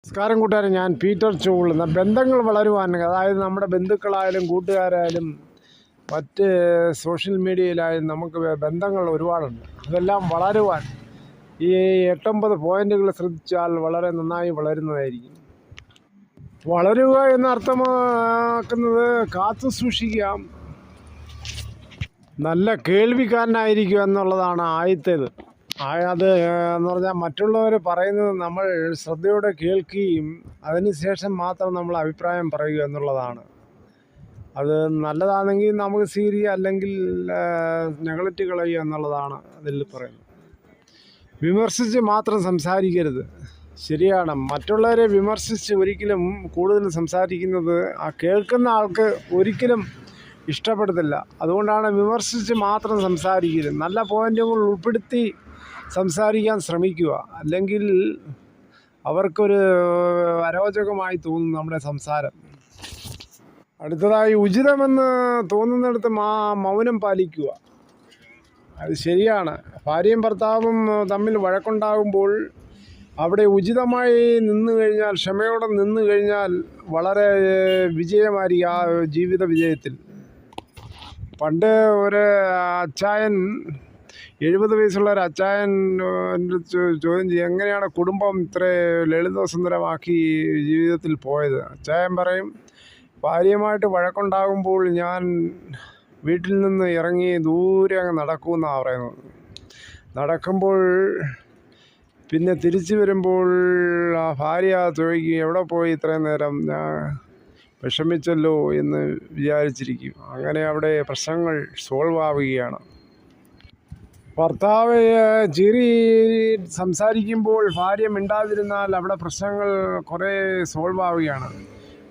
നമസ്കാരം കൂട്ടുകാരെ, ഞാൻ പീറ്റർ ചൂളുന്ന. ബന്ധങ്ങൾ വളരുവാൻ, അതായത് നമ്മുടെ ബന്ധുക്കളായാലും കൂട്ടുകാരായാലും മറ്റ് സോഷ്യൽ മീഡിയയിലായാലും നമുക്ക് ബന്ധങ്ങൾ ഒരുപാടുണ്ട്. അതെല്ലാം വളരുവാൻ ഈ 8-9 പോയിൻ്റുകൾ ശ്രദ്ധിച്ചാൽ വളരെ നന്നായി വളരുന്നതായിരിക്കും. വളരുക എന്ന് അർത്ഥമാക്കുന്നത് കാത്തു സൂക്ഷിക്കാം, നല്ല കേൾവിക്കാരനായിരിക്കുക എന്നുള്ളതാണ് ആദ്യത്തേത്. അത് എന്ന് പറഞ്ഞാൽ മറ്റുള്ളവർ പറയുന്നത് നമ്മൾ ശ്രദ്ധയോടെ കേൾക്കുകയും അതിനുശേഷം മാത്രം നമ്മൾ അഭിപ്രായം പറയുക എന്നുള്ളതാണ്. അത് നല്ലതാണെങ്കിൽ നമുക്ക് സ്വീകരിക്കുക, അല്ലെങ്കിൽ നെഗ്ലക്റ്റ് കളയുക എന്നുള്ളതാണ് അതിൽ പറയുന്നത്. വിമർശിച്ച് മാത്രം സംസാരിക്കരുത്. ശരിയാണ്, മറ്റുള്ളവരെ വിമർശിച്ച് ഒരിക്കലും കൂടുതൽ സംസാരിക്കുന്നത് ആ കേൾക്കുന്ന ആൾക്ക് ഒരിക്കലും ഇഷ്ടപ്പെടത്തില്ല. അതുകൊണ്ടാണ് വിമർശിച്ച് മാത്രം സംസാരിക്കരുത്. നല്ല പോയിൻ്റുകൾ ഉൾപ്പെടുത്തി സംസാരിക്കാൻ ശ്രമിക്കുക, അല്ലെങ്കിൽ അവർക്കൊരു അരോചകമായി തോന്നും നമ്മുടെ സംസാരം. അടുത്തതായി, ഉചിതമെന്ന് തോന്നുന്നിടത്ത് മൗനം പാലിക്കുക. അത് ശരിയാണ്. ഭാര്യയും ഭർത്താവും തമ്മിൽ വഴക്കുണ്ടാകുമ്പോൾ അവിടെ ഉചിതമായി നിന്നു കഴിഞ്ഞാൽ, ക്ഷമയോടെ നിന്നു കഴിഞ്ഞാൽ വളരെ വിജയമായിരിക്കും ആ ജീവിത വിജയത്തിൽ. പണ്ട് ഒരു അച്ചായൻ, 70 വയസ്സുള്ള ഒരു അച്ചായൻ ചോദ്യം ചെയ്യും, എങ്ങനെയാണ് കുടുംബം ഇത്ര ലളിതസുന്ദരമാക്കി ജീവിതത്തിൽ പോയത്? അച്ചായൻ പറയും, ഭാര്യയുമായിട്ട് വഴക്കുണ്ടാകുമ്പോൾ ഞാൻ വീട്ടിൽ നിന്ന് ഇറങ്ങി ദൂരെ അങ്ങ് നടക്കുമെന്നാണ് പറയുന്നത്. നടക്കുമ്പോൾ പിന്നെ തിരിച്ചു വരുമ്പോൾ ആ ഭാര്യ ചോദിക്കും, എവിടെ പോയി ഇത്രയും നേരം? ഞാൻ വിഷമിച്ചല്ലോ എന്ന് വിചാരിച്ചിരിക്കും. അങ്ങനെ അവിടെ പ്രശ്നങ്ങൾ സോൾവ് ആവുകയാണ്. ഭർത്താവ് ചിരി സംസാരിക്കുമ്പോൾ ഭാര്യ മിണ്ടാതിരുന്നാൽ അവിടെ പ്രശ്നങ്ങൾ കുറേ സോൾവ് ആവുകയാണ്.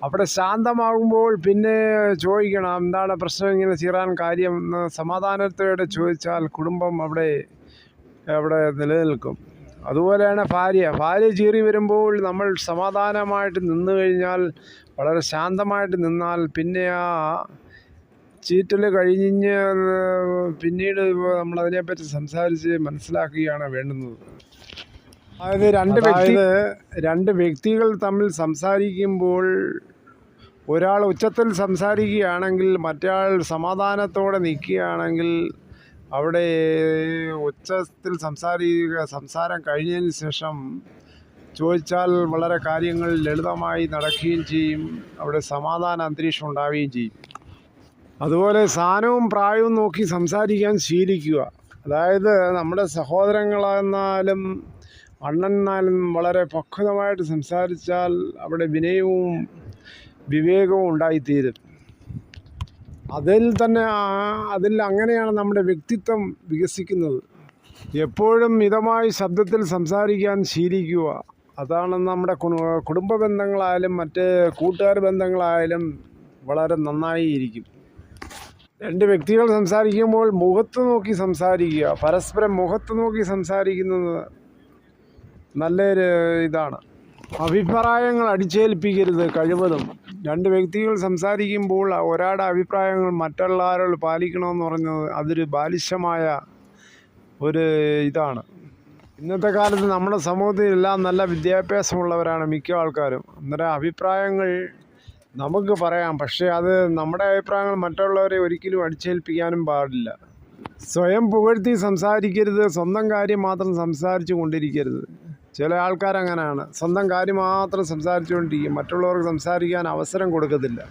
അവിടെ ശാന്തമാകുമ്പോൾ പിന്നെ ചോദിക്കണം, എന്താണ് പ്രശ്നം, ഇങ്ങനെ ചീറാൻ കാര്യം എന്ന് സമാധാനത്തോടെ ചോദിച്ചാൽ കുടുംബം അവിടെ നിലനിൽക്കും. അതുപോലെയാണ് ഭാര്യ ചീറി വരുമ്പോൾ നമ്മൾ സമാധാനമായിട്ട് നിന്നു കഴിഞ്ഞാൽ, വളരെ ശാന്തമായിട്ട് നിന്നാൽ പിന്നെ ആ ചീറ്റൽ കഴിഞ്ഞ് പിന്നീട് നമ്മളതിനെപ്പറ്റി സംസാരിച്ച് മനസ്സിലാക്കുകയാണ് വേണ്ടുന്നത്. അതായത് രണ്ട് വ്യക്തികൾ തമ്മിൽ സംസാരിക്കുമ്പോൾ ഒരാൾ ഉച്ചത്തിൽ സംസാരിക്കുകയാണെങ്കിൽ മറ്റേയാൾ സമാധാനത്തോടെ നിൽക്കുകയാണെങ്കിൽ അവിടെ ഉച്ചത്തിൽ സംസാരം കഴിഞ്ഞതിന് ശേഷം ചോദിച്ചാൽ വളരെ കാര്യങ്ങൾ ലളിതമായി നടക്കുകയും ചെയ്യും. അവിടെ സമാധാന അന്തരീക്ഷം ഉണ്ടാവുകയും ചെയ്യും. അതുപോലെ സ്ഥാനവും പ്രായവും നോക്കി സംസാരിക്കാൻ ശീലിക്കുക. അതായത് നമ്മുടെ സഹോദരങ്ങളെന്നാലും അണ്ണനാലും വളരെ പക്വതമായിട്ട് സംസാരിച്ചാൽ അവിടെ വിനയവും വിവേകവും ഉണ്ടായിത്തീരും. അതിൽ അങ്ങനെയാണ് നമ്മുടെ വ്യക്തിത്വം വികസിക്കുന്നത്. എപ്പോഴും മിതമായി ശബ്ദത്തിൽ സംസാരിക്കാൻ ശീലിക്കുക. അതാണ് നമ്മുടെ കുടുംബ ബന്ധങ്ങളായാലും മറ്റ് കൂട്ടുകാർ ബന്ധങ്ങളായാലും വളരെ നന്നായി ഇരിക്കും. രണ്ട് വ്യക്തികൾ സംസാരിക്കുമ്പോൾ മുഖത്ത് നോക്കി സംസാരിക്കുക. പരസ്പരം മുഖത്ത് നോക്കി സംസാരിക്കുന്നത് നല്ലൊരു ഇതാണ്. അഭിപ്രായങ്ങൾ അടിച്ചേൽപ്പിക്കരുത് കഴിവതും. രണ്ട് വ്യക്തികൾ സംസാരിക്കുമ്പോൾ ഒരാളുടെ അഭിപ്രായങ്ങൾ മറ്റുള്ളവരോട് പാലിക്കണമെന്ന് പറയുന്നത് അതൊരു ബാലിശമായ ഒരു ഇതാണ്. ഇന്നത്തെ കാലത്ത് നമ്മുടെ സമൂഹത്തിലെല്ലാം നല്ല വിദ്യാഭ്യാസമുള്ളവരാണ് മിക്ക ആൾക്കാരും. അന്നേരം അഭിപ്രായങ്ങൾ നമുക്ക് പറയാം, പക്ഷേ അത് നമ്മുടെ അഭിപ്രായങ്ങൾ മറ്റുള്ളവരെ ഒരിക്കലും അടിച്ചേൽപ്പിക്കാനും പാടില്ല. സ്വയം പുകഴ്ത്തി സംസാരിക്കരുത്. സ്വന്തം കാര്യം മാത്രം സംസാരിച്ചു കൊണ്ടിരിക്കരുത്. ചില ആൾക്കാരങ്ങനെയാണ്, സ്വന്തം കാര്യം മാത്രം സംസാരിച്ചുകൊണ്ടിരിക്കും, മറ്റുള്ളവർക്ക് സംസാരിക്കാൻ അവസരം കൊടുക്കത്തില്ല.